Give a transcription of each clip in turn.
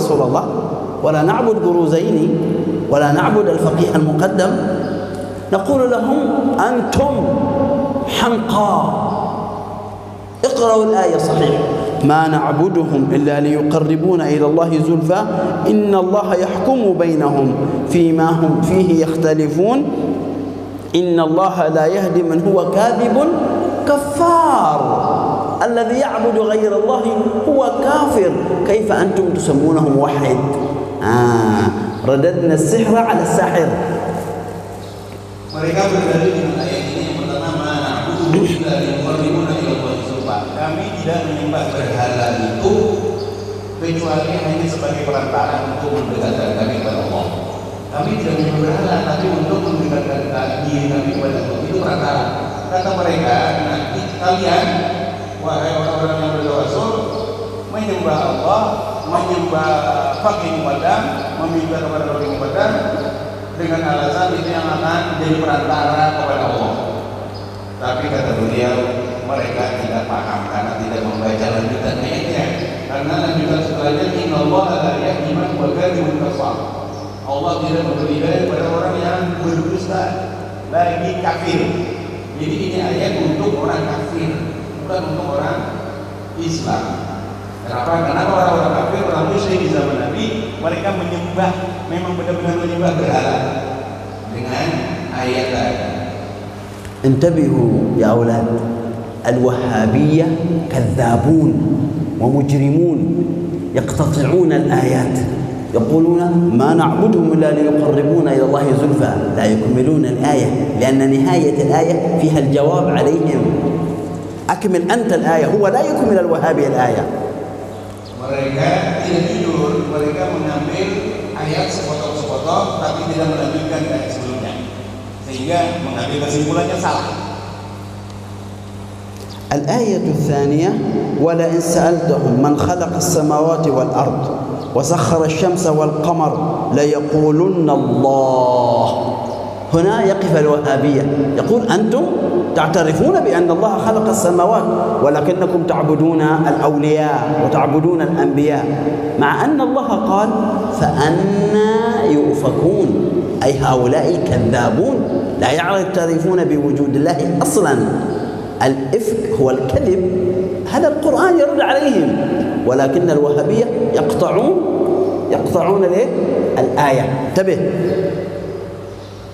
رسول الله ولا نعبد بروزين ولا نعبد الفقيه المقدم، نقول لهم أنتم حمقى، اقرأوا الآية صحيح: ما نعبدهم إلا ليقربونا إلى الله زلفى إن الله يحكم بينهم فيما هم فيه يختلفون إن الله لا يهدي من هو كاذب كفار. الذي يعبد غير الله هو كافر، كيف أنتم تسمونه موحد؟ رددنا السحر على الساحر. Mereka berdalil dengan ayat ini. Yang pertama, na'budu illa liqarribuna ila Allahi zulfa. Kami tidak menyembah berhala itu kecuali hanya sebagai perantara untuk mendekatkan kami kepada Allah. Kami tidak menyembah berhala, tapi untuk mendekatkan diri kami kepada Allah. Itu perantara. Kata mereka, nanti kalian, wahai orang-orang yang bertawassul, menyembah Allah, menyembah Faqih Muqaddam, meminta kepada Faqih Muqaddam dengan alasan itu yang akan jadi perantara kepada Allah. Tapi kata beliau, mereka tidak paham karena tidak membaca lanjutan ayatnya. Karena lanjutan setelahnya, innallaha la yahdi man huwa kadzibun kafar. Allah tidak memberi hidayah kepada orang yang berdusta lagi kafir. Jadi ini ayat untuk orang kafir, bukan untuk orang Islam. Kenapa? Karena orang-orang kafir, orang musyrik di zaman Nabi, mereka menyembah, memang benar-benar menyembah berhala dengan ayat tadi. انتبهوا يا أولاد، الوهابية كذابون ومجرمون يقتطعون الآيات، يقولون ما نعبدهم إلا ليقربونا إلى الله زلفى، لا يكملون الآية لأن نهاية الآية فيها الجواب عليهم. أكمل أنت الآية، هو لا يكمل الوهابي الآية. Mereka tidak jujur, mereka mengambil ayat sepotong-sepotong tapi tidak melanjutkan ayat sebelumnya, sehingga mengambil kesimpulannya salah. الآية الثانية: ولئن سألتهم من خلق السماوات والأرض وسخر الشمس والقمر ليقولن الله. هنا يقف الوهابية، يقول أنتم تعترفون بأن الله خلق السماوات ولكنكم تعبدون الأولياء وتعبدون الأنبياء، مع أن الله قال فأنا يؤفكون، أي هؤلاء كذابون لا يعترفون بوجود الله أصلا. الإفك هو الكذب، هذا القرآن يرد عليهم، ولكن الوهابية يقطعون الآية. انتبه.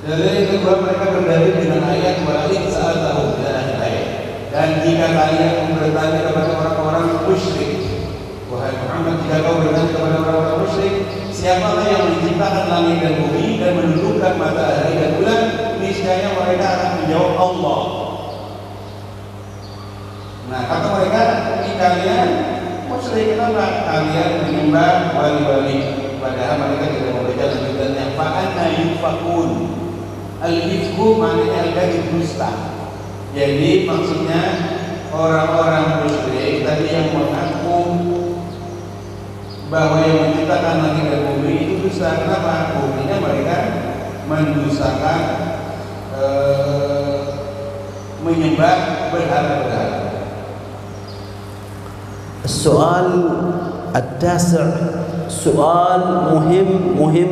Dalil kedua, mereka berdalil dengan ayat walain sa'alahum dengan ayat. Dan jika kalian bertanya kepada orang-orang musyrik, wahai Muhammad, jika kau bertanya kepada orang-orang musyrik, siapakah yang menciptakan langit dan bumi dan menundukkan matahari dan bulan, niscaya mereka akan menjawab Allah. Nah, kata mereka, kalian musyrik, kenapa kalian menyembah wali-wali, padahal mereka tidak membaca lanjutannya. Fa'anna yufakun. Al-ifku maknanya al-kadhib, dusta. Jadi maksudnya orang-orang musyrik tadi yang mengaku bahwa yang menciptakan langit dan bumi itu dusta. Kenapa? Buktinya mereka mendustakan menyembah berhala-berhala. السؤال التاسع سؤال مهم،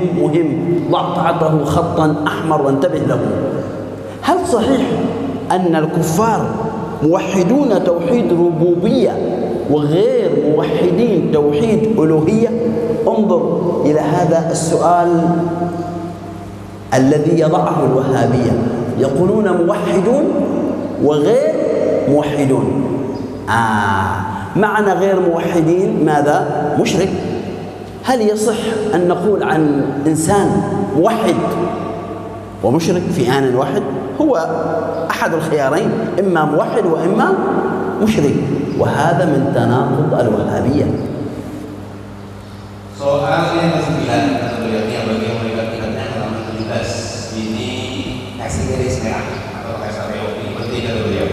ضع تحته خطا أحمر وانتبه له. هل صحيح أن الكفار موحدون توحيد ربوبية وغير موحدين توحيد ألوهية؟ انظر إلى هذا السؤال الذي يضعه الوهابية، يقولون موحدون وغير موحدون. معنى غير موحدين ماذا؟ مشرك. هل يصح أن نقول عن إنسان موحد ومشرك في آن واحد؟ هو أحد الخيارين، إما موحد وإما مشرك، وهذا من تناقض الوهابية. Soal yang ke-9 yang bagi mereka tidaknya halaman 17 ini kasih garis merah atau kasar reopi seperti kata beliau.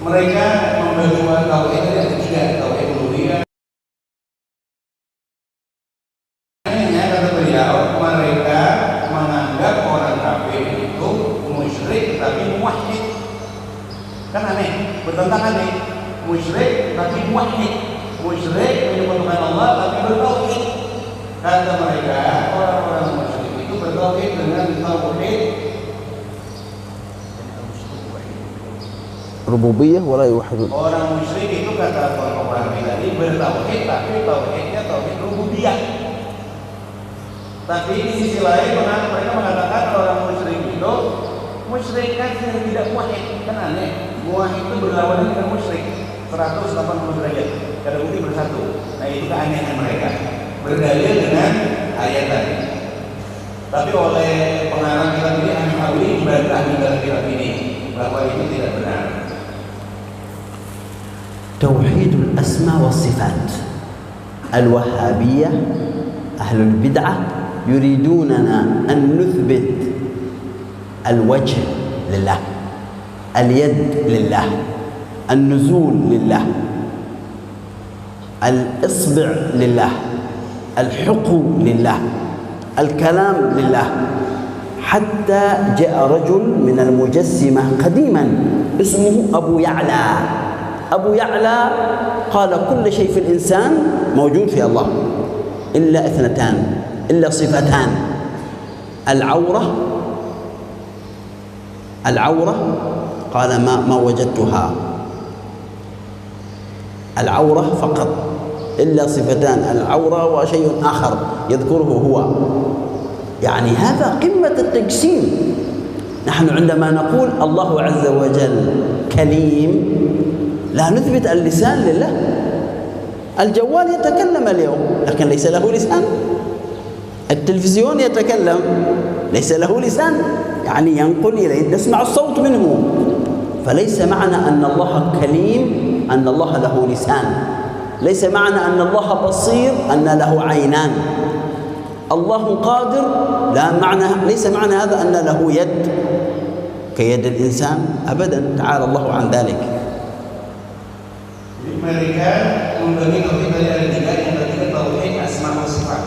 Mereka membagi tauhid ada 3, tauhid uluhiyah. Hanya kata beliau, mereka menganggap orang kafir itu musyrik tapi muwahhid. Kan aneh, bertentangan nih. Musyrik tapi muwahhid. Musyrik menyebutkan Allah tapi bertauhid. Kata mereka, orang-orang musyrik itu bertauhid dengan tauhid rububiyah wala yuwahhidun. Orang musyrik itu kata orang tadi bertauhid, tapi tauhidnya tauhid rububiyah. Tapi di sisi lain mereka mengatakan orang musyrik itu musyrik kan tidak muwahhid, kan aneh. Muwahhid itu berlawanan dengan musyrik 180 derajat, kadang mungkin bersatu. Nah itu keanehan mereka. Berdalil dengan ayat tadi. Tapi oleh pengarang kitab ini Al-Hawi dibantah di dalam kitab ini bahwa itu tidak benar. توحيد الأسماء والصفات. الوهابية أهل البدعة يريدوننا أن نثبت الوجه لله، اليد لله، النزول لله، الإصبع لله، الحقو لله، الكلام لله. حتى جاء رجل من المجسمة قديما اسمه أبو يعلى. أبو يعلى قال كل شيء في الإنسان موجود في الله إلا اثنتان، إلا صفتان: العورة قال ما وجدتها، العورة فقط، إلا صفتان: العورة وشيء آخر يذكره هو. يعني هذا قمة التجسيم. نحن عندما نقول الله عز وجل كليم لا نثبت اللسان لله. الجوال يتكلم اليوم لكن ليس له لسان. التلفزيون يتكلم ليس له لسان، يعني ينقل إليه نسمع الصوت منه. فليس معنى أن الله كليم أن الله له لسان، ليس معنى أن الله بصير أن له عينان. الله قادر ليس معنى هذا أن له يد كيد الإنسان أبدا، تعالى الله عن ذلك. Mereka membagi tauhid dari ada tiga, yang ketiga tauhid asma wa sifat.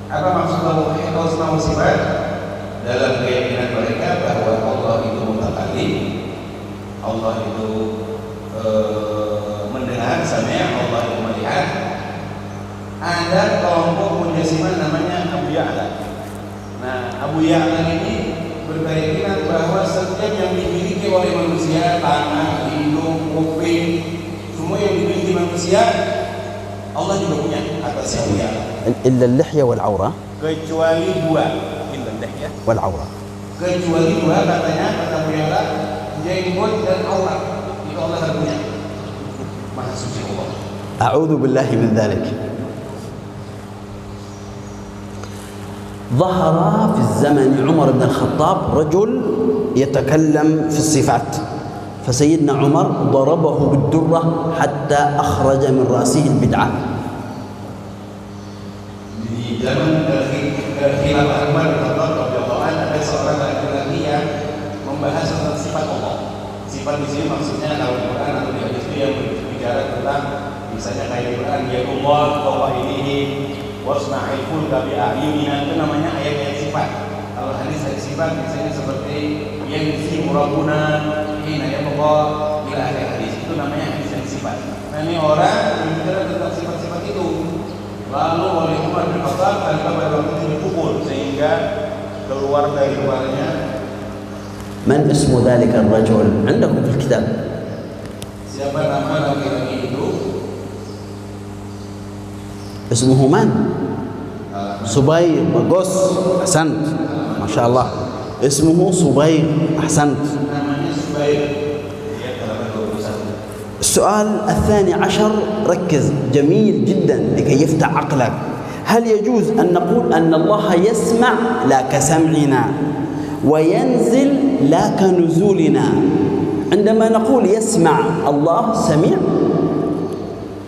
Apa maksud tauhid asma wa sifat? Dalam keyakinan mereka bahwa Allah itu mutakallim, Allah itu mendengar, sami', Allah itu melihat. Ada kelompok mujassimah namanya Abu Ya'la. Nah, Abu Ya'la ini berkeyakinan bahwa setiap yang dimiliki oleh manusia, tangan, hidung, kuping, semua yang dimiliki manusia Allah juga punya, kata Abu Ya'la. إلا اللحية والعورة. Kecuali dua, إلا اللحية والعورة. Kecuali dua, katanya kata Abu Ya'la, jenggot dan aurat itu Allah tidak punya. Maha suci Allah. أعوذ بالله من ذلك. ظهر في الزمن عمر بن الخطاب رجل يتكلم في الصفات، فسيدنا عمر ضربه بالدرة حتى أخرج من رأسه البدعة. Di zaman khilafah Umar bin Khattab radhiyallahu anhu ada seorang laki-laki yang membahas tentang sifat Allah. Sifat di sini maksudnya kalau di Quran atau di hadis itu yang berbicara tentang misalnya kayak Quran ya Allah wa ilihi wasna'il fulka bi a'yunina, itu namanya ayat-ayat sifat. Kalau hadis sifat misalnya seperti yanzi rabbuna hina yabqa ila akhir hadis, itu namanya hadis sifat. Nah ini orang berbicara tentang sifat-sifat itu. Lalu oleh Umar bin Khattab pada waktu itu dipukul sehingga keluar dari luarnya. من اسم ذلك الرجل عندكم في الكتاب؟ Siapa nama laki-laki itu? اسمه من؟ صبير. بقص. أحسنت ما شاء الله. اسمه صبير. أحسنت. Namanya Subair. السؤال الثاني عشر، ركز، جميل جدا لكي يفتح عقلك. هل يجوز أن نقول أن الله يسمع لا كسمعنا وينزل لا كنزولنا؟ عندما نقول يسمع الله سميع،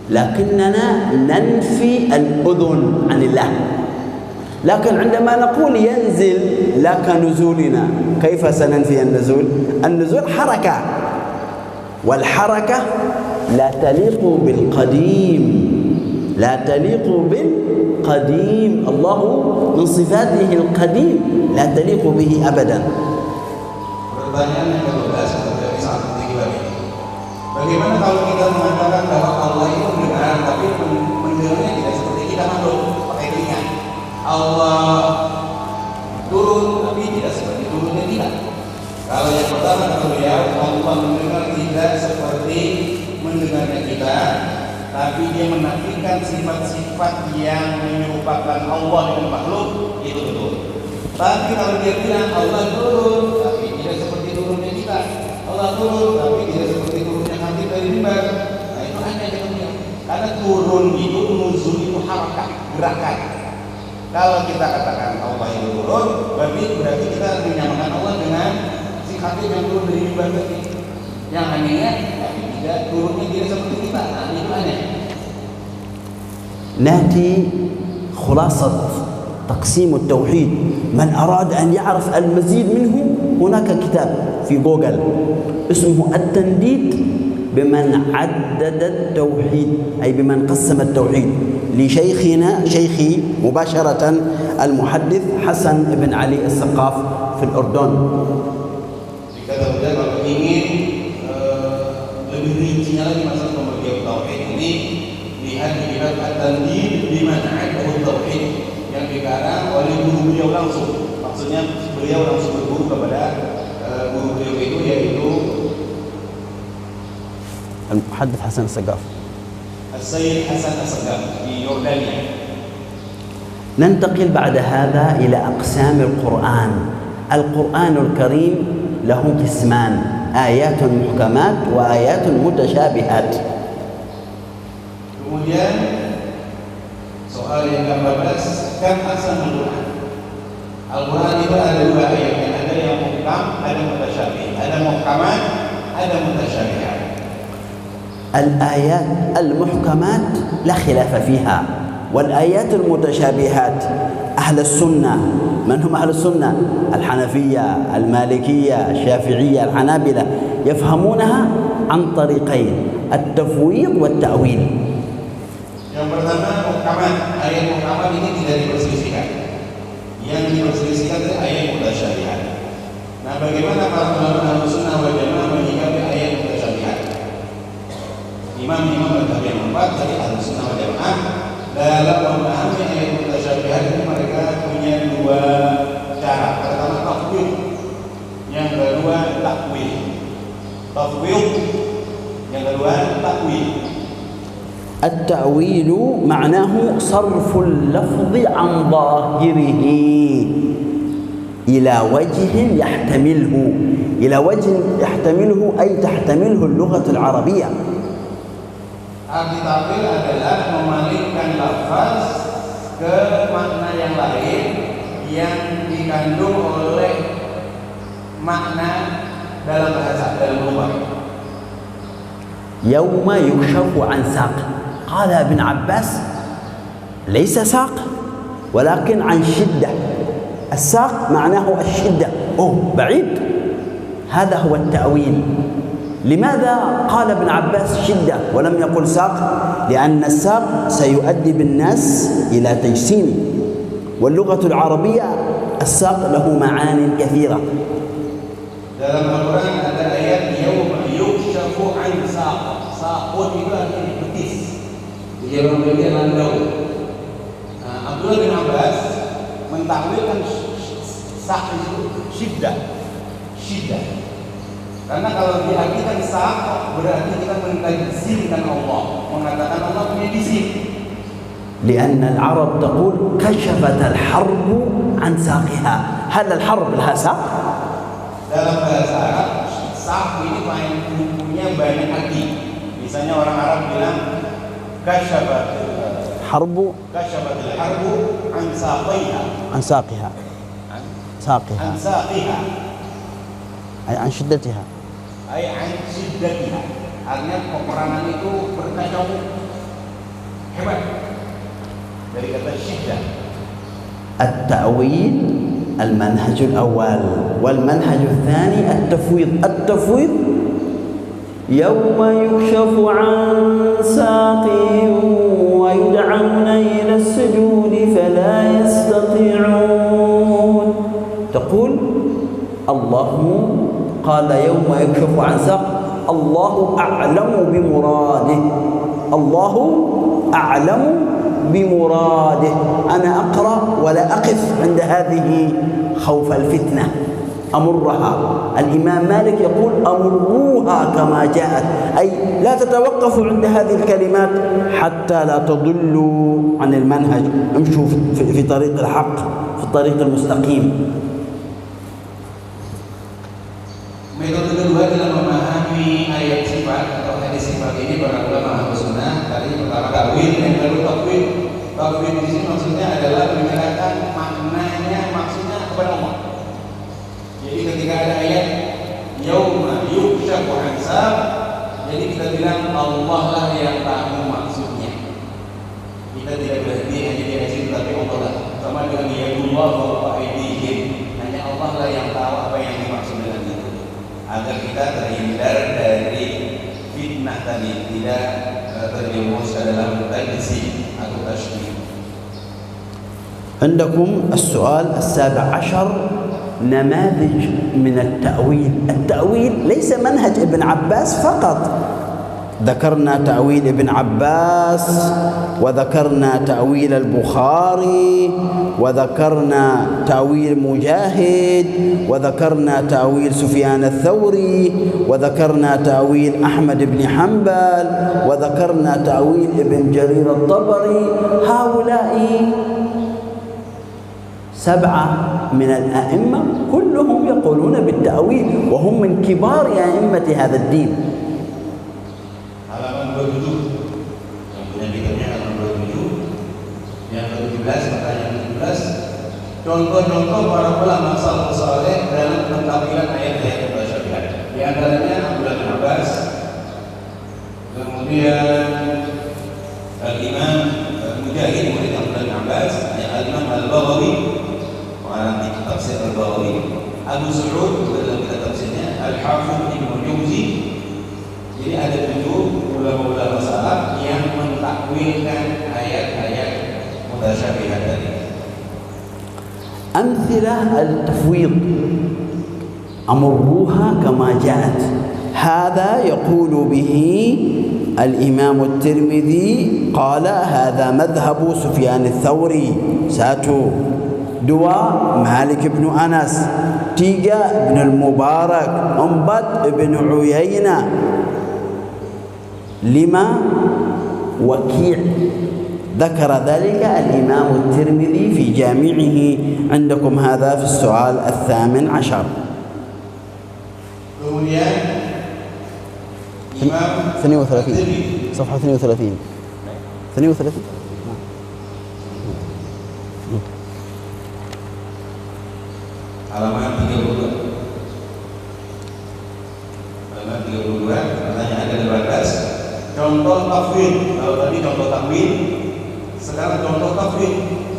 لكننا ننفي الأذن عن الله. لكن عندما نقول ينزل لا كنزولنا، كيف سننفي النزول؟ النزول حركة، والحركة لا تليق بالقديم، لا تليق بالقديم. الله من صفاته القديم لا تليق به أبدا. Pertanyaan yang kedua seperti sangat tinggi lagi. Bagaimana kalau kita mengatakan bahwa Allah itu mendengar, tapi mendengarnya tidak seperti kita makhluk pakai telinga? Allah turun, tapi tidak seperti turunnya kita. Kalau yang pertama kata beliau, Allah mendengar tidak seperti mendengarnya kita, tapi dia menafikan sifat-sifat yang menyerupakan Allah dengan makhluk, itu betul. Tapi kalau dia bilang Allah turun, tapi tidak seperti turunnya kita, Allah turun, tapi tidak seperti turunnya hati dari mimbar, nah itu aneh dengan dia. Karena turun itu, nuzul itu harakat, gerakan. Kalau kita katakan Allah itu turun, berarti kita menyamakan Allah dengan si hati yang turun dari mimbar tadi. Yang anehnya, tapi tidak turunnya tidak seperti kita, nah itu aneh. نأتي خلاصة تقسيم التوحيد. من أراد أن يعرف المزيد منه هناك كتاب في جوجل اسمه التنديد بمن عدد التوحيد، أي بمن قسم التوحيد، لشيخنا شيخي مباشرة المحدث حسن بن علي السقاف في الأردن. Kalau ingin lebih rincinya lagi masalah pembagian tauhid ini, lihat di kitab At-Tandid biman 'addahu tauhid yang dikarang oleh guru beliau langsung. Maksudnya beliau langsung berguru kepada guru beliau itu, yaitu المحدث حسن السقاف السيد حسن السقاف في يوردانيا. ننتقل بعد هذا إلى أقسام القرآن. القرآن الكريم له قسمان: آيات محكمات وآيات متشابهات. Kemudian soal yang ke-14, kan aqsamul Quran. Al-Quran itu ada dua ayatnya, ada yang muhkam, ada mutasyabih. Ada muhkamat, ada mutasyabihat. الآيات المحكمات لا خلاف فيها، والآيات المتشابهات أهل السنة، من هم أهل السنة؟ الحنفية، المالكية، الشافعية، الحنابلة، يفهمونها عن طريقين: التفويض والتأويل. Yang pertama muhkamat, ayat muhkamat ini tidak diperselisihkan. Yang diperselisihkan adalah ayat mutasyabihat. Nah, bagaimana para ulama Ahlussunnah wal Jamaah menyikapi ayat mutasyabihat? Imam-imam mazhab yang empat dari Ahlussunnah wal Jamaah dalam memahami ayat mutasyabihat ini mereka punya dua cara. Pertama tafwid, yang kedua takwil. Tafwid, yang kedua takwil. التأويل معناه صرف اللفظ عن ظاهره إلى وجه يحتمله، إلى وجه يحتمله أي تحتمله اللغة العربية. Arti takwil adalah memalingkan lafaz ke makna yang lain yang dikandung oleh makna dalam bahasa, dalam lugah. يوم يكشف عن ساق، قال ابن عباس ليس ساق ولكن عن شدة. الساق معناه الشدة، بعيد. هذا هو التأويل. لماذا قال ابن عباس شدة ولم يقل ساق؟ لأن الساق سيؤدي بالناس إلى تجسيم، واللغة العربية الساق له معان كثيرة. Dalam Al-Quran ada ayat yauma yukshafu an saq. Saqun itu artinya betis. Di dalam bagian landau. Nah, Abdullah bin Abbas mentakwilkan saq itu syiddah. Syiddah. Karena kalau diartikan saq berarti kita mentajzimkan Allah, mengatakan Allah punya disim. لأن العرب تقول كشفت الحرب عن ساقها. هل الحرب لها ساق؟ Dalam bahasa Arab, saq ini punya banyak arti. Misalnya orang Arab bilang kasyabatil harbu an saqiha. عن ساقها. ساقها. An saqiha. أي عن شدتها. Ay an shiddatiha. Artinya peperangan itu berkacau hebat. Dari kata syiddah. التأويل المنهج الأول، والمنهج الثاني التفويض. التفويض يوم يكشف عن ساق ويدعون إلى السجود فلا يستطيعون. تقول الله قال يوم يكشف عن ساق، الله أعلم بمراده، الله أعلم بمراده. أنا أقرأ ولا أقف عند هذه خوف الفتنة، أمرها. الإمام مالك يقول أمروها كما جاءت، أي لا تتوقفوا عند هذه الكلمات حتى لا تضلوا عن المنهج، امشوا في طريق الحق، في الطريق المستقيم. Metode kedua dalam memahami ayat sifat atau hadis sifat ini para ulama Ahlus Sunnah. Tadi pertama takwil, yang kedua takwil. Takwil di sini maksudnya adalah menyerahkan maknanya, maksudnya kepada Allah. Jadi ketika ada ayat yauma yukshafu an saq, jadi kita bilang Allah lah yang tahu maksudnya. Kita tidak berhenti hanya di ayat tapi Allah lah. Sama dengan yadullah wa aydihim, hanya Allah lah yang tahu apa yang dimaksud dengan itu. Agar kita terhindar dari fitnah tadi, tidak terjerumus ke dalam tajsim atau tasybih. عندكم السؤال السابع عشر، نماذج من التأويل. التأويل ليس منهج ابن عباس فقط، ذكرنا تأويل ابن عباس، وذكرنا تأويل البخاري، وذكرنا تأويل مجاهد، وذكرنا تأويل سفيان الثوري، وذكرنا تأويل أحمد بن حنبل، وذكرنا تأويل ابن جرير الطبري. هؤلاء 7 من الأئمة كلهم يقولون بالتأويل، وهم من كبار أئمة هذا الدين. Halaman 27 yang punya kitabnya halaman 27, yang ke-17, pertanyaan 17, contoh-contoh para ulama salafus saleh dalam pentakwilan ayat-ayat mutasyabihat. Di antaranya Abdullah bin Abbas, kemudian Al-Imam Mujahid murid Abdullah bin Abbas, Al-Imam Al-Baghawi orang tafsir Al-Baghawi, Abu Su'ud dalam kitab tafsirnya, Al-Hafidz Ibnu Jauzi. Jadi ada 7 ulama-ulama salaf yang mentakwilkan ayat-ayat mutasyabihat tadi. أمثلة التفويض، أمروها كما جاءت. هذا يقول به الإمام الترمذي، قال هذا مذهب سفيان الثوري. 1 2 مالك بن أنس، 3 ابن المبارك، 4 ابن عيينة، 5 وكيع. ذكر ذلك الإمام الترمذي في جامعه. عندكم هذا في السؤال 18. Kemudian Imam 32 صفحة 32 32. halaman 32. Halaman 32, pertanyaan ke-18. Contoh takwil. Kalau tadi contoh takwil, sekarang contoh takwil.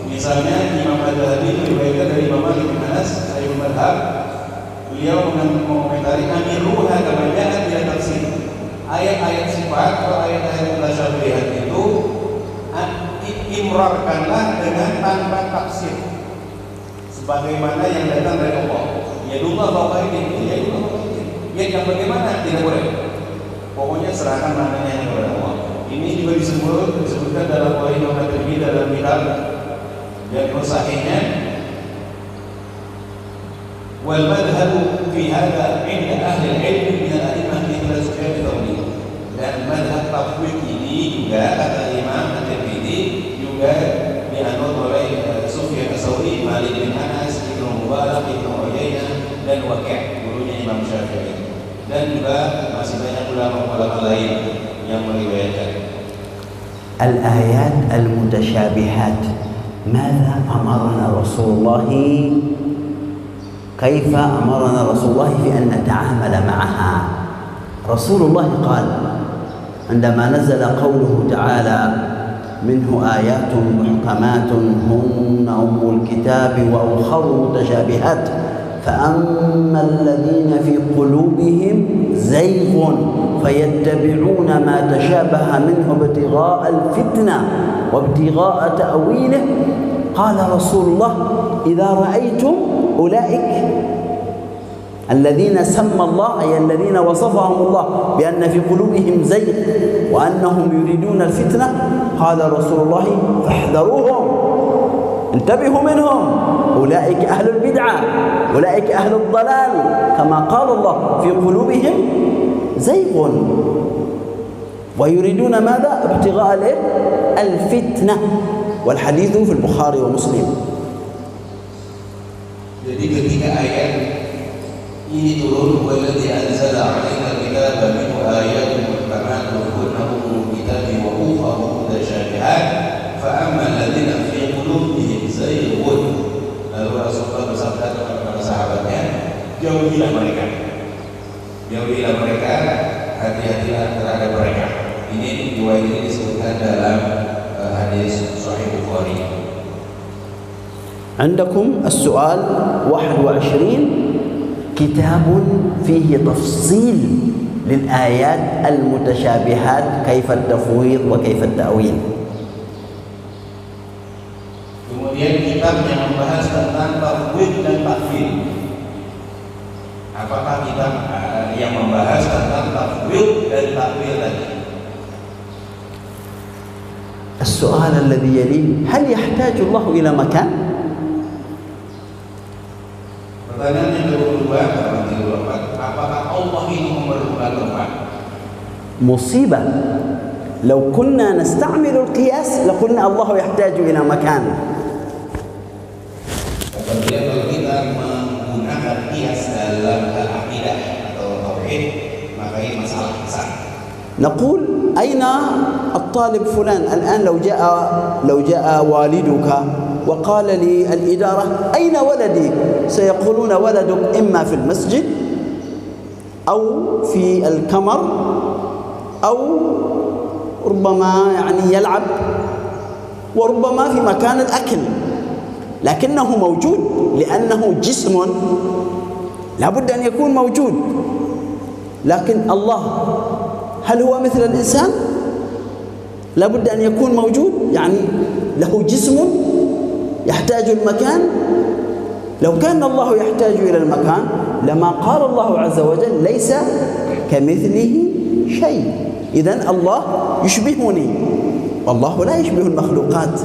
Misalnya Imam Al-Ghazali meriwayatkan dari Imam Malik bin Anas, Sahih Madhab, beliau mengomentari amiruha kama ja'at ila tafsir. Ayat-ayat sifat atau ayat-ayat mutasyabihat itu imrarkanlah dengan tanpa tafsir, sebagaimana yang datang dari Allah. Ya dullah fauqa aydihim, ya dullah fauqa aydihim. Ya yang bagaimana tidak boleh. Pokoknya serahkan maknanya kepada Allah. Ini juga disebutkan dalam Bukhari dan Tirmidzi dalam kitab yang sahihnya. Wal madhhabu fi hadha 'inda ahli al-'ilm min al-a'immah mithla Sufyan ats-Tsauri. Dan madhhab tafwid ini juga kata Imam At-Tirmidzi juga dianut oleh Sufyan ats-Tsauri, Malik bin Anas, Ibnu Mubarak, Ibnu Uyainah, dan Waqi', gurunya Imam Syafi'i. Dan juga masih banyak ulama-ulama lain yang meriwayatkan. الآيات المتشابهات، ماذا أمرنا رسول الله؟ كيف أمرنا رسول الله في أن نتعامل معها؟ رسول الله قال عندما نزل قوله تعالى منه آيات محكمات هن أم الكتاب وأخر متشابهات فأما الذين في قلوبهم زيغ فيتبعون ما تشابه منه ابتغاء الفتنة وابتغاء تأويله. قال رسول الله إذا رأيتم أولئك الذين سمى الله أي الذين وصفهم الله بأن في قلوبهم زيغ وأنهم يريدون الفتنة، قال رسول الله فاحذروهم انتبهوا منهم، أولئك أهل البدعة، أولئك أهل الضلال، كما قال الله في قلوبهم زيغ ويريدون ماذا؟ ابتغاء الفتنة، والحديث في البخاري ومسلم. Jadi ketika ayat ini turun, walladzi anzala 'alaikal kitaba minhu ayatun muhkamatun hunna ummul kitabi wa ukharu mutasyabihat fa ammal ladzina fi qulubihim zayghun, lalu Rasulullah bersabda kepada para sahabatnya, jauhilah mereka, hati-hatilah terhadap mereka. Ini riwayat ini disebutkan dalam hadis Sahih Bukhari. عندكم السؤال 21 كتاب فيه تفصيل للآيات المتشابهات كيف التفويض وكيف التأويل. Kemudian kitab yang membahas tentang tafwid dan takwil. Apakah kitab yang membahas tentang tafwid dan takwil tadi? السؤال الذي يليه هل يحتاج الله إلى مكان؟ Pertanyaan yang kedua, apakah Allah ini memerlukan tempat? مصيبة، لو كنا نستعمل القياس لقلنا الله يحتاج إلى مكان. Apabila kalau kita menggunakan qiyas dalam akidah atau tauhid, maka ini masalah besar. نقول أين الطالب فلان الآن؟ لو جاء والدك وقال للإدارة أين ولدي؟ سيقولون ولدك إما في المسجد أو في الكمر أو ربما يعني يلعب، وربما في مكان الأكل، لكنه موجود لأنه جسم لابد أن يكون موجود. لكن الله هل هو مثل الإنسان؟ لابد أن يكون موجود، يعني له جسم يحتاج المكان. لو كان الله يحتاج إلى المكان لما قال الله عز وجل ليس كمثله شيء. إذن الله يشبهني والله لا يشبه المخلوقات،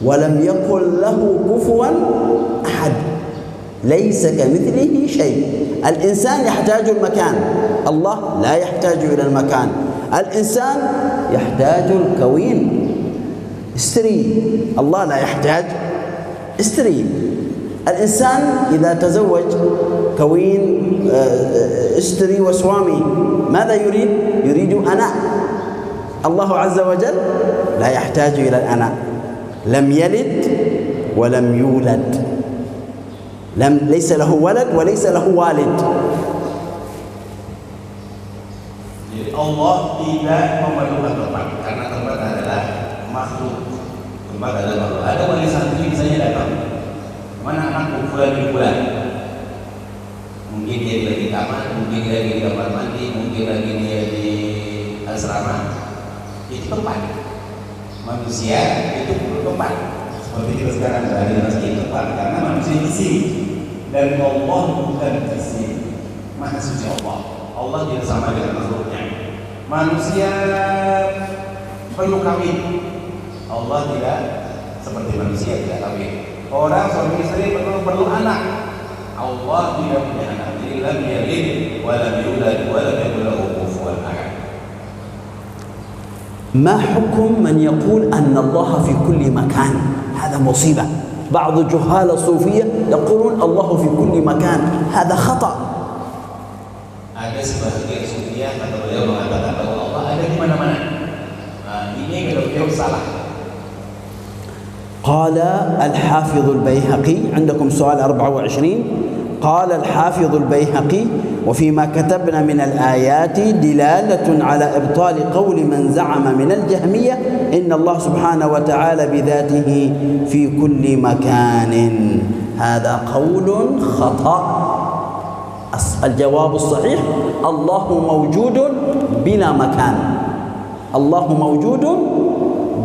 ولم يقل له كفوا أحد، ليس كمثله شيء. الإنسان يحتاج المكان، الله لا يحتاج إلى المكان. الإنسان يحتاج الكوين، استري، الله لا يحتاج استري. الإنسان إذا تزوج كوين استري وسوامي ماذا يريد؟ يريد أناء. الله عز وجل لا يحتاج إلى الأناء، لم يلد ولم يولد، ليس له ولد وليس له والد. Allah tidak memerlukan tempat, karena tempat adalah makhluk. Tempat adalah makhluk. Ada wali santri misalnya datang, mana anakku bulan, mungkin dia lagi di taman, mungkin dia lagi di kamar mandi, mungkin lagi dia di asrama. Itu tempat. Manusia itu perlu tempat. Seperti kita sekarang berada di masjid, tempat, karena manusia di sini dan Allah bukan di sini. Maha suci Allah. Allah tidak sama dengan makhluknya. Manusia perlu kawin, Allah tidak seperti manusia tidak kawin. Orang suami istri perlu anak, Allah tidak punya anak. Jadi lam yalid wa lam yulad wa lam yakul lahu kufuwan ahad. ما حكم من يقول أن الله في كل مكان؟ هذا مصيبة. بعض جهال الصوفية يقولون الله في كل مكان، هذا خطأ. Ada sebagian sufiah atau beliau mengatakan bahwa Allah ada di mana-mana. Nah, ini kalau beliau salah. قال الحافظ البيهقي، عندكم سؤال 24، قال الحافظ البيهقي: وفيما كتبنا من الآيات دلالة على إبطال قول من زعم من الجهمية إن الله سبحانه وتعالى بذاته في كل مكان. هذا قول خطأ. الجواب الصحيح: الله موجود بلا مكان. الله موجود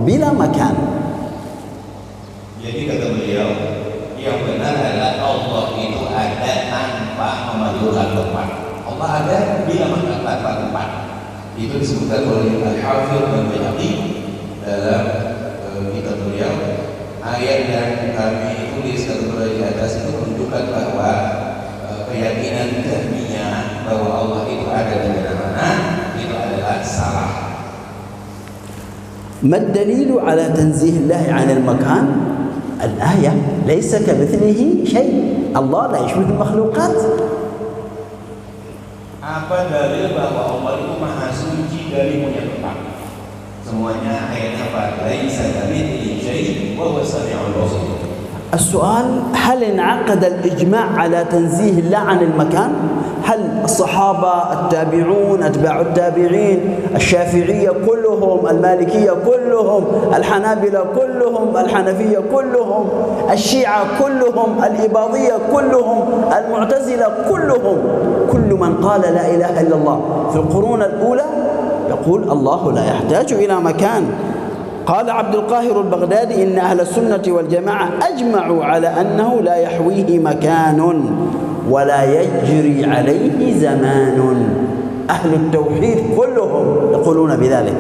بلا مكان. Jadi kata beliau, yang benar adalah Allah itu ada tanpa memerlukan tempat. Allah ada bila makan tanpa tempat. Itu disebutkan oleh Al-Hafidz Al-Baihaqi dalam kitab beliau ayat yang kami tulis atau di atas itu menunjukkan bahwa keyakinan Jahmiyah bahwa Allah itu ada di mana-mana itu adalah salah. ما الدليل على تنزيه الله عن المكان؟ الآية ليس كمثله شيء، الله لا يشبه المخلوقات. Apa dalil bahwa Allah itu maha suci dari punya tempat? Semuanya ayatnya apa? Laisa kamitslihi syai' wa huwas samiul basir. السؤال: هل انعقد الإجماع على تنزيه الله عن المكان؟ هل الصحابة، التابعون، أتباع التابعين، الشافعية كلهم، المالكية كلهم، الحنابلة كلهم، الحنفية كلهم، الشيعة كلهم، الإباضية كلهم، المعتزلة كلهم، كل من قال لا إله إلا الله في القرون الأولى يقول الله لا يحتاج إلى مكان. قال عبد القاهر البغدادي إن أهل السنة والجماعة أجمعوا على أنه لا يحويه مكان ولا يجري عليه زمان. أهل التوحيد كلهم يقولون بذلك.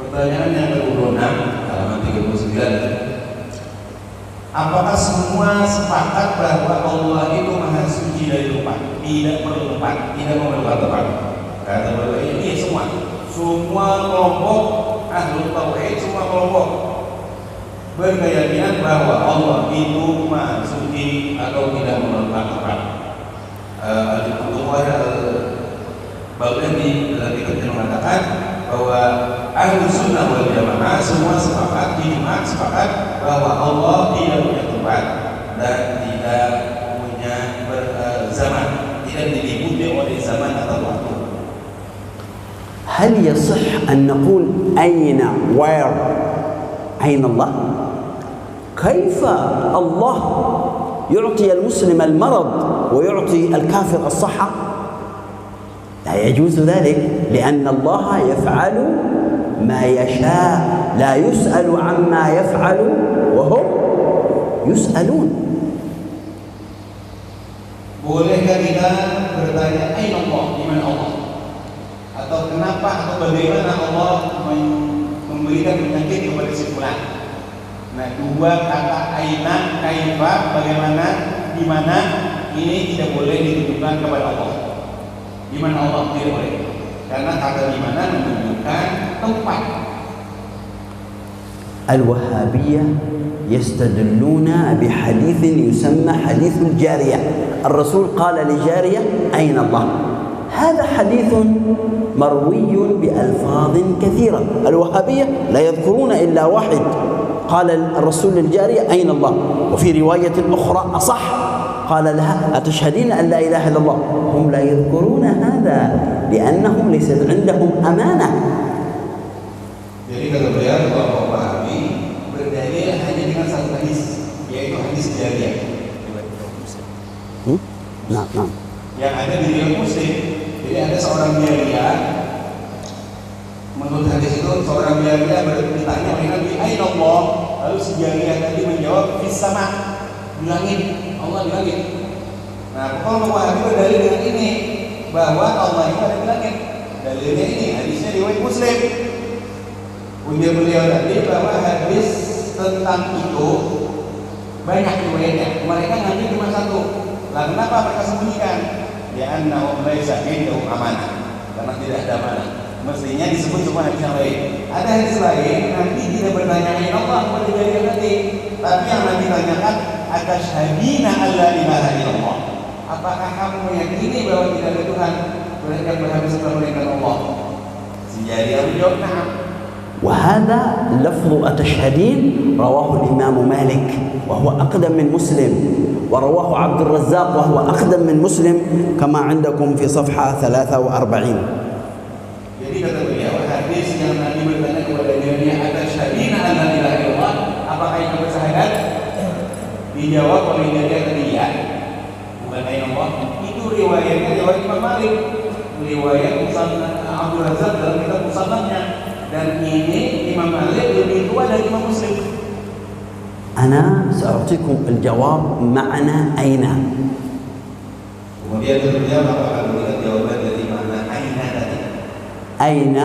Pertanyaan yang ke-26 halaman 39. Apakah semua sepakat bahwa Allah itu maha suci dari tempat, tidak perlu tempat, tidak memerlukan tempat? Kata beliau ini semua kelompok Ahlul Tauhid, semua kelompok berkeyakinan bahwa Allah itu maha suci atau tidak memerlukan tempat. Al-Baghdadi dalam kitabnya mengatakan bahwa Ahlus Sunnah wal Jamaah semua sepakat, ijma' sepakat bahwa Allah tidak punya tempat dan tidak punya zaman, tidak diliputi oleh zaman atau waktu. هل يصح أن نقول أين where أين الله؟ كيف الله يعطي المسلم المرض ويعطي الكافر الصحة؟ لا يجوز ذلك، لأن الله يفعل ما يشاء، لا يسأل عما يفعل وهم يسألون. Bolehkah kita bertanya aina Allah, di mana Allah? Atau kenapa atau bagaimana Allah memberikan penyakit kepada si fulan? Nah, dua kata aina, kaifa, bagaimana, di mana, ini tidak boleh ditujukan kepada Allah. Di mana Allah tidak boleh, karena kata di mana menunjukkan tempat. الوهابية يستدلون بحديث يسمى حديث الجارية. الرسول قال لجارية أين الله؟ هذا حديث مروي بألفاظ كثيرة. الوهابية لا يذكرون إلا واحد، قال الرسول للجارية أين الله؟ وفي رواية أخرى أصح قال لها أتشهدين أن لا إله إلا الله؟ هم لا يذكرون هذا لأنهم ليست عندهم أمانة. Jadi kata beliau, kelompok Wahabi berdalil hanya dengan satu hadis, yaitu hadis jariyah. Nah. Yang ada di riwayat Muslim. Jadi ada seorang jariyah, menurut hadis itu seorang jariyah ditanya oleh Nabi, aina Allah? Lalu si jariyah tadi menjawab, fis sama, di langit, Allah di langit. Nah, kelompok Wahabi berdalil dengan ini bahwa Allah itu ada di langit. Dalilnya ini, hadisnya riwayat Muslim. Ujar beliau tadi bahwa hadis tentang itu banyak riwayatnya. Mereka ngambil cuma satu. Lah kenapa mereka sembunyikan? Ya annahum laisa indahum amanah. Karena tidak ada amanah. Mestinya disebut semua hadis yang lain. Ada hadis lain Nabi tidak bertanya Allah kepada dia tadi. Tapi yang Nabi tanyakan, atasyhadina alla ilaha illallah. Apakah kamu meyakini bahwa tidak ada Tuhan yang berhak disembah Allah? Si Jariyah menjawab, "Na'am." وهذا لفظ أتشهدين رواه الإمام مالك وهو أقدم من مسلم، ورواه عبد الرزاق وهو أقدم من مسلم كما عندكم في صفحة 43. Jadi kata beliau, hadis yang Nabi bertanya kepada dia, atasyhadina alla ilaha illallah, apakah itu bersyahadat? Dijawab oleh dia tadi ya, bukan Allah. Itu riwayatnya riwayat Imam Malik, riwayat Musannad Abdul Razak dalam kitab Musannadnya. Dan ini Imam Malik lebih tua dari Imam Muslim. أنا سأعطيكم الجواب معنى أين. Kemudian beliau akan memberikan jawaban dari mana aina tadi. أين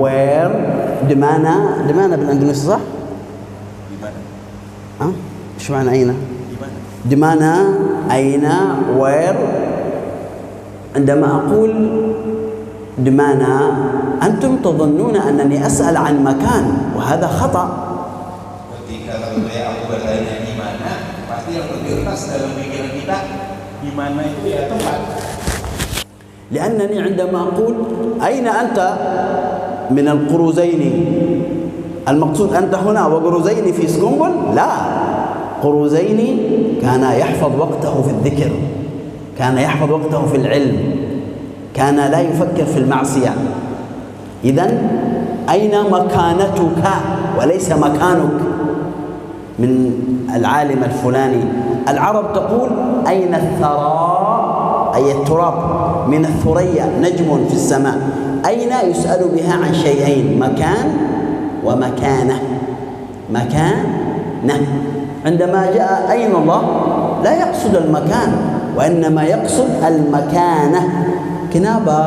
where di mana بالإنجليزي صح؟ Di mana? إيش معنى أين؟ di mana أين where عندما أقول di mana أنتم تظنون أنني أسأل عن مكان وهذا خطأ. Ketika aku bertanya di mana, pasti yang terlintas dalam pikiran kita di mana itu ya tempat. لأنني عندما أقول أين أنت من القروزيني المقصود أنت هنا وقروزيني في اسكنبول؟ لا، قروزيني كان يحفظ وقته في الذكر، كان يحفظ وقته في العلم، كان لا يفكر في المعصية. إذن أين مكانتك وليس مكانك من العالم الفلاني. العرب تقول أين الثراء أي التراب من الثريا نجم في السماء. أين يسأل بها عن شيئين، مكان ومكانة. مكانة عندما جاء أين الله لا يقصد المكان وإنما يقصد المكانة. كنابا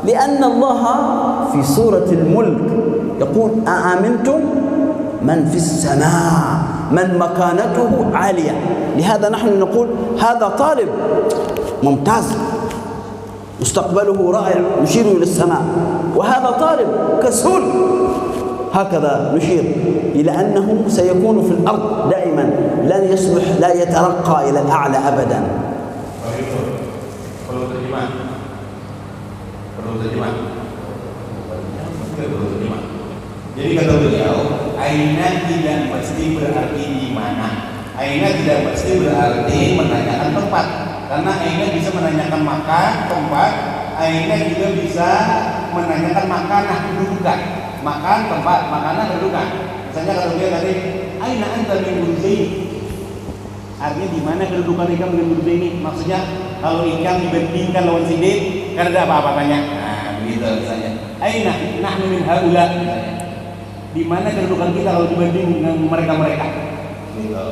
لأن الله في سورة الملك يقول أأمنتم من في السماء من مكانته عالية. لهذا نحن نقول هذا طالب ممتاز مستقبله رائع نشير إلى السماء، وهذا طالب كسول هكذا نشير إلى أنه سيكون في الأرض دائما لن يصبح لا يترقى إلى الأعلى أبدا. Jadi kata beliau, aina tidak mesti berarti di mana. Aina tidak mesti berarti menanyakan tempat. Karena aina bisa menanyakan makan, tempat. Aina juga bisa menanyakan makanan, kedudukan. Makan, tempat, makanan, kedudukan. Misalnya kata beliau tadi, aina anta min Burzaini. Artinya di mana kedudukan ikan dengan Burzaini? Maksudnya kalau ikan dibandingkan lawan sidin, kan ada apa-apanya. Nah, begitu misalnya. Aina nahnu min haula. Di mana kedudukan kita kalau dibanding dengan mereka-mereka. Gitu.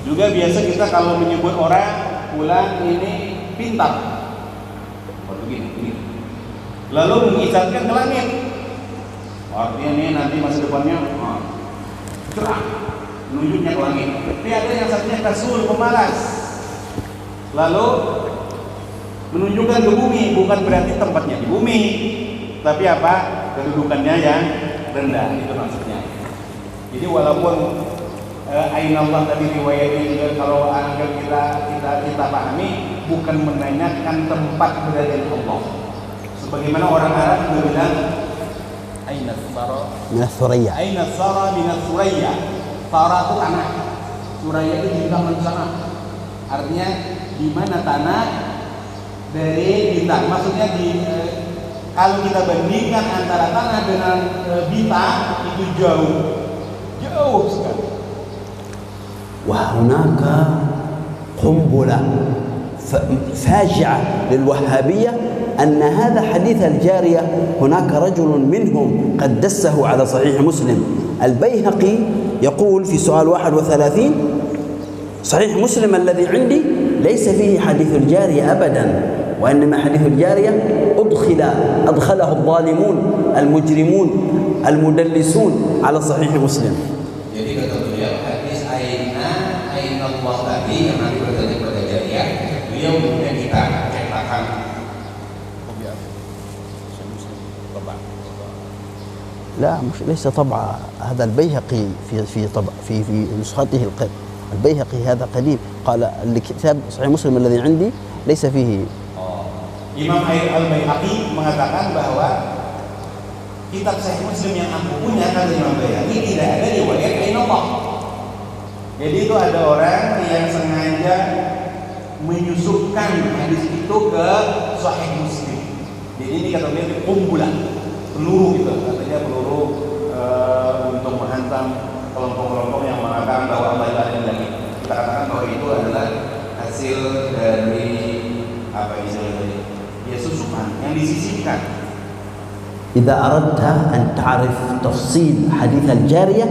Juga biasa kita kalau menyebut orang fulan ini pintar. Begini. Lalu mengisahkan ke langit. Artinya ini nanti masa depannya cerah, menunjuknya ke langit. Tapi ada yang satunya kasul, pemalas. Lalu menunjukkan ke bumi, bukan berarti tempatnya di bumi, tapi apa? Kedudukannya yang rendah, itu maksudnya. Jadi walaupun aina Allah tadi riwayatnya juga kalau agar kita pahami bukan menanyakan tempat keberadaan Allah. Sebagaimana orang Arab juga bilang aina tsara min ats-thuraya. Aina tsara min ats-thuraya. Tsara itu tanah. Suraya itu bintang sana. Artinya di mana tanah dari bintang. Maksudnya kalau kita bandingkan antara tanah dengan bintang itu jauh sekali. وهناك قنبلة فاجعة للوهابية أن هذا حديث الجارية هناك رجل منهم قد دسه على صحيح مسلم. البيهقي يقول في سؤال 31 صحيح مسلم الذي عندي ليس فيه حديث الجارية أبدا، وإنما حديث الجارية أدخله الظالمون المجرمون المدلسون على صحيح مسلم. Jadi kata beliau hadis aina Allah tadi yang nanti bertanya pada Jariyah, beliau kemudian kita cetakan لا مش ليس طبع هذا البيهقي في نسخته البيهقي هذا قديم. قال الكتاب صحيح مسلم الذي عندي ليس فيه. Imam Al-Baihaqi mengatakan bahwa kitab Sahih Muslim yang aku punya kata Imam Baihaqi tidak ada riwayat aina Allah. Jadi itu ada orang yang sengaja menyusupkan hadis itu ke Sahih Muslim. Jadi ini kata dia kumpulan peluru gitu, katanya peluru untuk menghantam kelompok-kelompok yang mengatakan bahwa Allah itu ada lagi. Kita katakan bahwa itu adalah hasil dari apa istilahnya? Ya susupan yang disisipkan. إذا أردت أن تعرف تفصيل حديث الجارية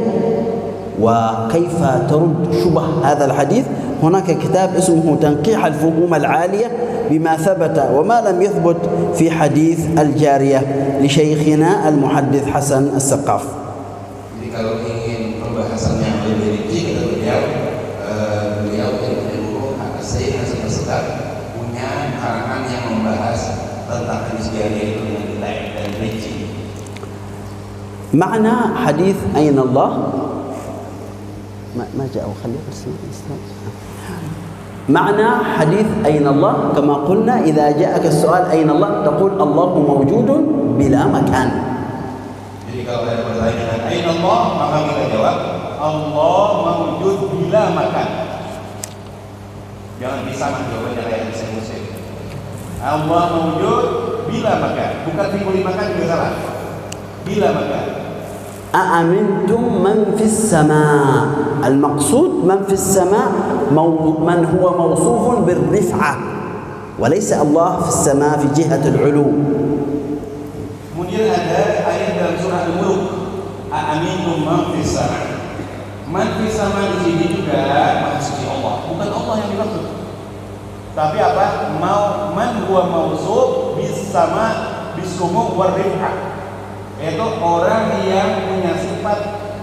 وكيف ترد شبه هذا الحديث هناك كتاب اسمه تنقيح الفهوم العالية بما ثبت وما لم يثبت في حديث الجارية لشيخنا المحدث حسن السقاف. Jadi kalau ingin pembahasan yang lebih rinci معنى حديث أين الله ما جاء وخليه معنى حديث أين الله كما قلنا إذا جاءك السؤال أين الله تقول الله موجود بلا مكان. Jadi kalau ada pertanyaan أين الله maka kita jawab Allah mawjud bila makan. Jangan disamakan jawabannya kayak di muslim. Allah mawjud bila makan, bukan fikuli makan juga salah. Bila makan. أأمنتم من في السماء المقصود من في السماء من هو موصوف بالرفعة وليس الله في السماء في جهة العلو. Kemudian ada ayat dalam surah Al-Mulk أأمنتم من في السماء. Man fi sama di sini juga maksudnya Allah, bukan Allah yang dimaksud. Tapi apa? Mau man huwa mausuf bis sama bisumu war rif'ah. Yaitu orang yang punya sifat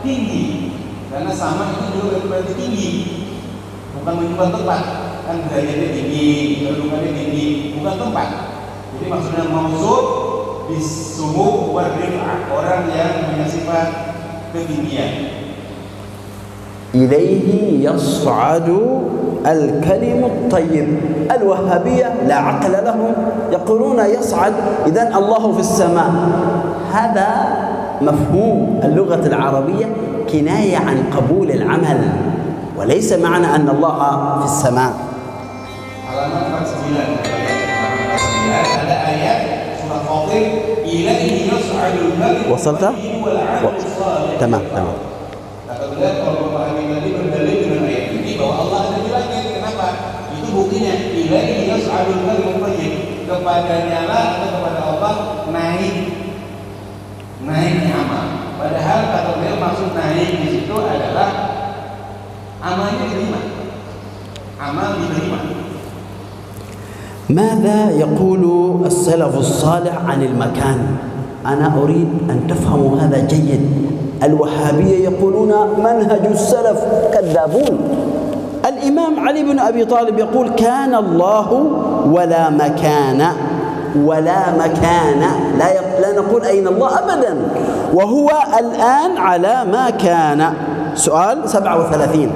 tinggi. Karena sama itu juga berarti tinggi. Bukan menunjukkan tempat. Kan derajatnya tinggi, kedudukannya tinggi, bukan tempat. Jadi maksudnya mausuf bisumu war rif'ah, orang yang punya sifat ketinggian. إليه يصعد الكلم الطيب. الوهابية لا عقل لهم يقولون يصعد إذن الله في السماء. هذا مفهوم اللغة العربية كناية عن قبول العمل وليس معنى أن الله في السماء. Halaman 49 ada ayat surah Fatir ilaihi yas'adul kalim. وصلت؟ تمام. Kata beliau kalau memahami tadi berdalil dengan ayat ini bahwa Allah ada di langit. Kenapa? Itu buktinya ilaihi yas'adul kalim tayyib. Kepadanya lah atau kepada Allah naiknya amal. Padahal kata beliau maksud naik di situ adalah amalnya diterima. Amal diterima. ماذا يقول السلف الصالح عن المكان؟ أنا أريد أن تفهموا هذا جيد. الوهابية يقولون منهج السلف كذابون. الإمام علي بن أبي طالب يقول كان الله ولا مكان لا نقول أين الله أبدا وهو الآن على ما كان. سؤال 37.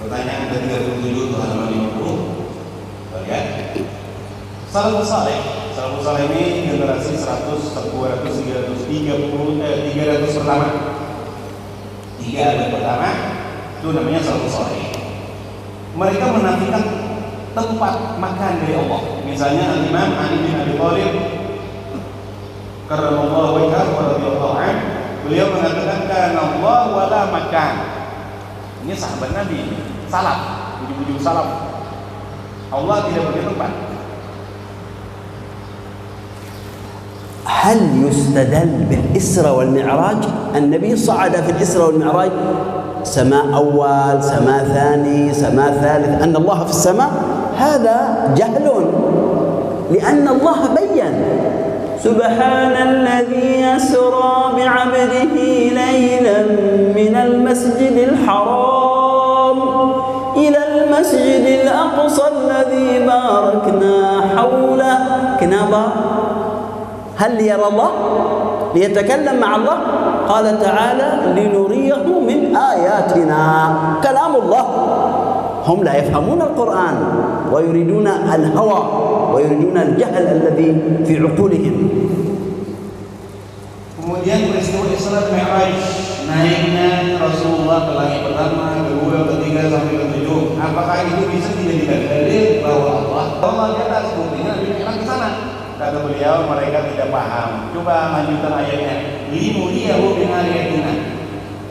Pertanyaan ke-37 halaman 50. Lihat. Salafus saleh ini generasi 100, 200, 300 pertama. 3 abad pertama itu namanya salafus saleh. Mereka menafikan tempat makan dari Allah. Misalnya Al-Imam Ali bin Abi Thalib karramallahu wajhahu wa radhiyallahu anhu, beliau mengatakan kana Allah wala makan. Ini sahabat Nabi, salaf, ujung-ujung salaf. Allah tidak punya tempat. هل يستدل بالإسراء والمعراج؟ النبي صعد في الإسراء والمعراج سماء أول، سماء ثاني، سماء ثالث. أن الله في السماء هذا جهل، لأن الله بين سبحان الذي يسرى بعبده ليلا من المسجد الحرام إلى المسجد الأقصى الذي باركنا حوله. كنابا هل يرى الله؟ ليتكلم مع الله؟ قال تعالى لنريه من آياتنا. كلام الله. هم لا يفهمون القرآن ويريدون الهوى ويريدون الجهل الذي في عقولهم. Kemudian peristiwa Isra Mi'raj, naiknya Rasulullah ke langit pertama, kedua, ketiga sampai ke-7. Apakah itu bisa tidak dalil bahwa Allah di atas? Buktinya Nabi Mi'raj ke sana. Kata beliau mereka tidak paham. Coba lanjutkan ayatnya. Linuriyahu min ayatina.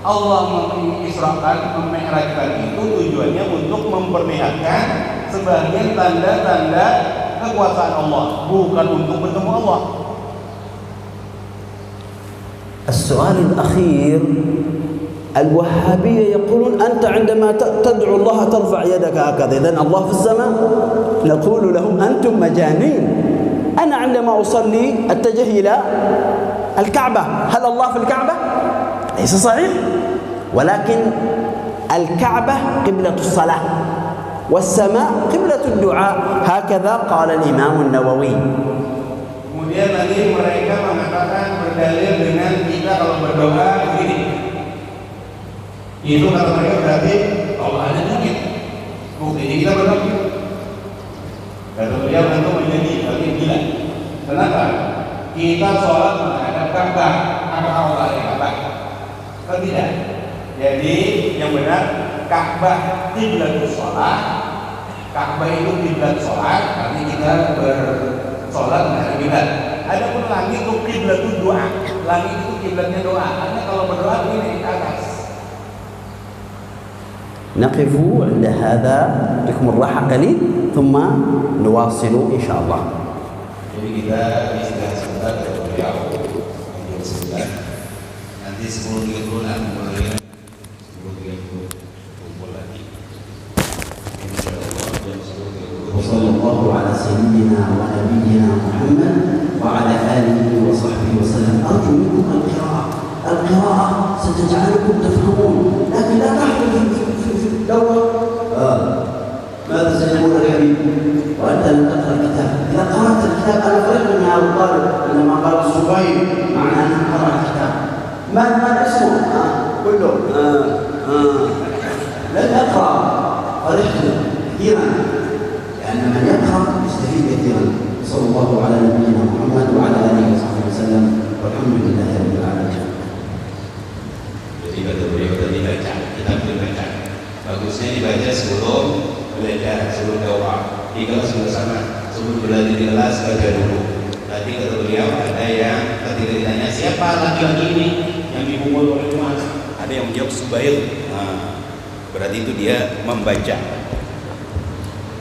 Allah mengisrakan, memi'rajkan itu tujuannya untuk memperlihatkan sebagian tanda-tanda kekuasaan Allah, bukan untuk bertemu Allah. السؤال الأخير الوهابية يقولون أنت عندما تدعو الله ترفع يدك هكذا، إذن الله في السماء؟ نقول لهم أنتم مجانين. أنا عندما أصلي أتجه إلى الكعبة، هل الله في الكعبة؟ ليس صحيح. ولكن الكعبة قبلة الصلاة والسماء قبلة الدعاء، هكذا قال الإمام النووي. Kemudian lagi mereka mengatakan berdalil dengan kita kalau berdoa begini. Itu kata mereka berarti Allah ada langit. Buktinya kita berdoa. Kata beliau tentu menjadi berarti gila. Kenapa? Kita sholat menghadap Ka'bah, apakah Allah ada Ka'bah? Kan tidak. Jadi yang benar Ka'bah qiblatus sholat. Ka'bah itu kiblat sholat, artinya kita bersolat menghadap kiblat. Adapun langit itu kiblatus doa. Langit itu kiblatnya doa. Karena kalau berdoa ini ke atas. نقف عند هذا لكم الراحة قليل ثم نواصل إن شاء الله. Jadi kita istirahat sebentar dari beliau jam 9. Nanti 10.30 mulai 10.30 kumpul lagi. Insyaallah jam 10.30. Wassallallahu ala sayyidina wa nabiyyina Muhammad wa ala alihi wa sahbihi wa sallam. Arju minkum al-qira'ah. القراءة ستجعلكم تفهمون لكن لا تحفظ في الدورة ماذا سيقول الحبيب وأنت لم تقرأ الكتاب. إذا قرأت الكتاب أنا فرحت من هذا الطالب عندما قال الصبيب معنى أنه قرأ الكتاب. ما اسمه كله لم يقرأ. فرحت كثيرا لأن من يقرأ يستفيد كثيرا. صلى الله على نبينا محمد وعلى آله وصحبه وسلم والحمد لله رب العالمين. Jadi kata beliau tadi baca, kita baca. Bagusnya dibaca sebelum belajar, sebelum dakwah. Di kelas bersama, sebelum belajar di kelas baca dulu. Tadi kata beliau ada yang ketika ditanya siapa laki-laki ini yang dipukul oleh Mas, ada yang menjawab Subair. Nah, berarti itu dia membaca.